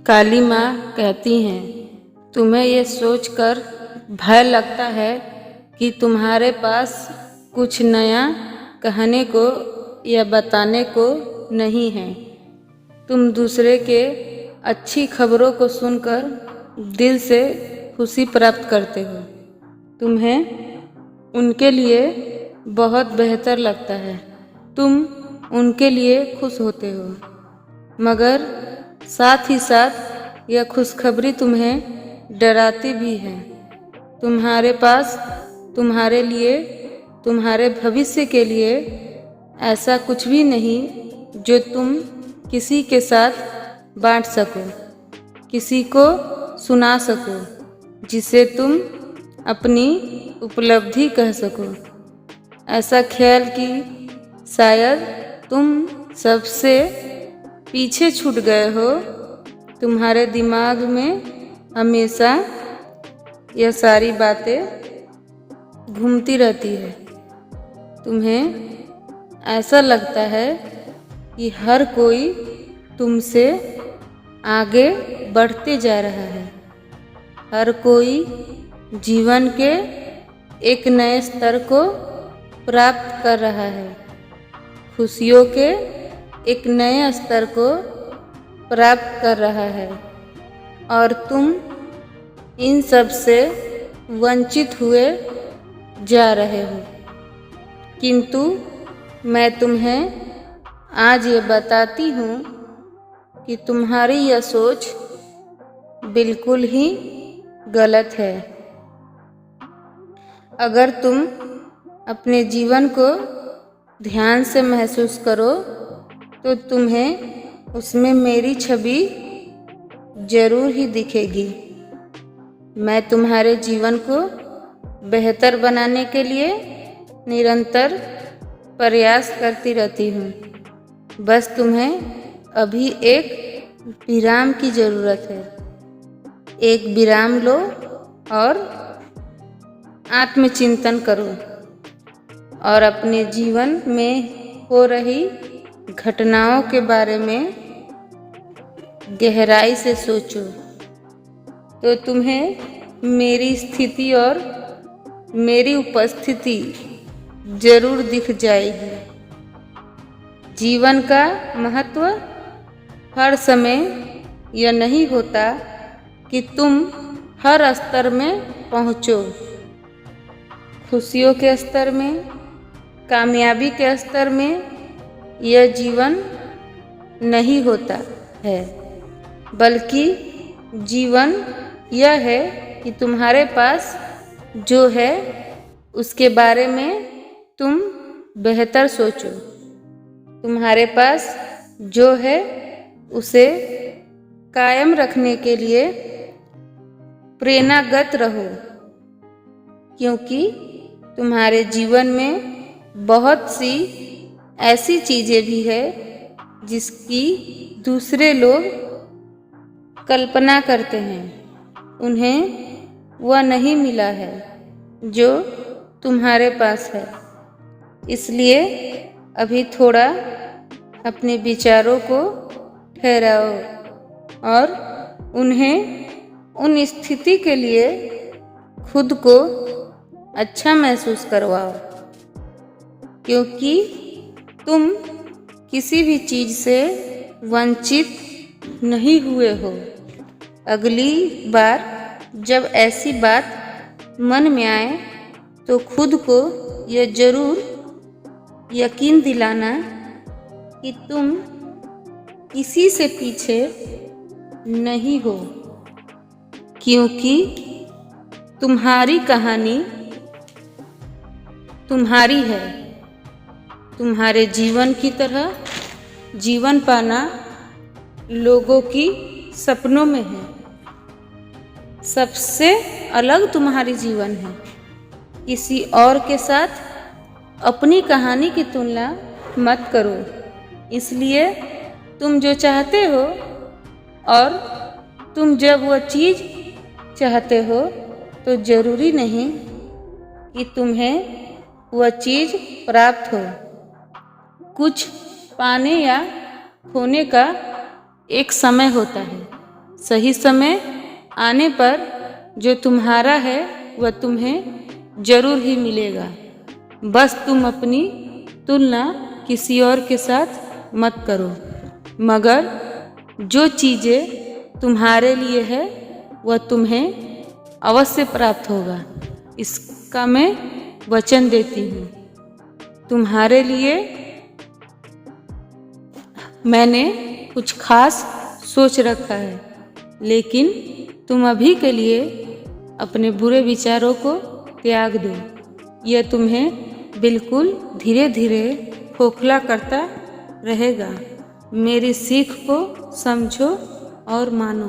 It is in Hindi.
काली माँ कहती हैं, तुम्हें ये सोचकर भय लगता है कि तुम्हारे पास कुछ नया कहने को या बताने को नहीं है। तुम दूसरे के अच्छी खबरों को सुनकर दिल से खुशी प्राप्त करते हो। तुम्हें उनके लिए बहुत बेहतर लगता है। तुम उनके लिए खुश होते हो, मगर साथ ही साथ यह खुशखबरी तुम्हें डराती भी है। तुम्हारे पास तुम्हारे लिए, तुम्हारे भविष्य के लिए ऐसा कुछ भी नहीं जो तुम किसी के साथ बांट सको, किसी को सुना सको, जिसे तुम अपनी उपलब्धि कह सको। ऐसा ख्याल कि शायद तुम सबसे पीछे छूट गए हो। तुम्हारे दिमाग में हमेशा यह सारी बातें घूमती रहती है। तुम्हें ऐसा लगता है कि हर कोई तुमसे आगे बढ़ते जा रहा है। हर कोई जीवन के एक नए स्तर को प्राप्त कर रहा है, खुशियों के एक नए स्तर को प्राप्त कर रहा है, और तुम इन सब से वंचित हुए जा रहे हो। किंतु मैं तुम्हें आज ये बताती हूँ कि तुम्हारी यह सोच बिल्कुल ही गलत है। अगर तुम अपने जीवन को ध्यान से महसूस करो तो तुम्हें उसमें मेरी छवि जरूर ही दिखेगी। मैं तुम्हारे जीवन को बेहतर बनाने के लिए निरंतर प्रयास करती रहती हूँ। बस तुम्हें अभी एक विराम की ज़रूरत है। एक विराम लो और आत्मचिंतन करो और अपने जीवन में हो रही घटनाओं के बारे में गहराई से सोचो, तो तुम्हें मेरी स्थिति और मेरी उपस्थिति जरूर दिख जाएगी। जीवन का महत्व हर समय यह नहीं होता कि तुम हर स्तर में पहुँचो। खुशियों के स्तर में, कामयाबी के स्तर में यह जीवन नहीं होता है, बल्कि जीवन यह है कि तुम्हारे पास जो है उसके बारे में तुम बेहतर सोचो। तुम्हारे पास जो है उसे कायम रखने के लिए प्रेरणागत रहो, क्योंकि तुम्हारे जीवन में बहुत सी ऐसी चीज़ें भी है जिसकी दूसरे लोग कल्पना करते हैं। उन्हें वह नहीं मिला है जो तुम्हारे पास है। इसलिए अभी थोड़ा अपने विचारों को ठहराओ और उन्हें उन स्थिति के लिए खुद को अच्छा महसूस करवाओ, क्योंकि तुम किसी भी चीज़ से वंचित नहीं हुए हो। अगली बार जब ऐसी बात मन में आए तो खुद को यह जरूर यकीन दिलाना कि तुम किसी से पीछे नहीं हो, क्योंकि तुम्हारी कहानी तुम्हारी है। तुम्हारे जीवन की तरह जीवन पाना लोगों की सपनों में है। सबसे अलग तुम्हारी जीवन है। किसी और के साथ अपनी कहानी की तुलना मत करो। इसलिए तुम जो चाहते हो और तुम जब वह चीज़ चाहते हो तो ज़रूरी नहीं कि तुम्हें वह चीज़ प्राप्त हो। कुछ पाने या खोने का एक समय होता है। सही समय आने पर जो तुम्हारा है वह तुम्हें जरूर ही मिलेगा। बस तुम अपनी तुलना किसी और के साथ मत करो, मगर जो चीज़ें तुम्हारे लिए है वह तुम्हें अवश्य प्राप्त होगा, इसका मैं वचन देती हूँ। तुम्हारे लिए मैंने कुछ खास सोच रखा है, लेकिन तुम अभी के लिए अपने बुरे विचारों को त्याग दो। यह तुम्हें बिल्कुल धीरे धीरे खोखला करता रहेगा। मेरी सीख को समझो और मानो।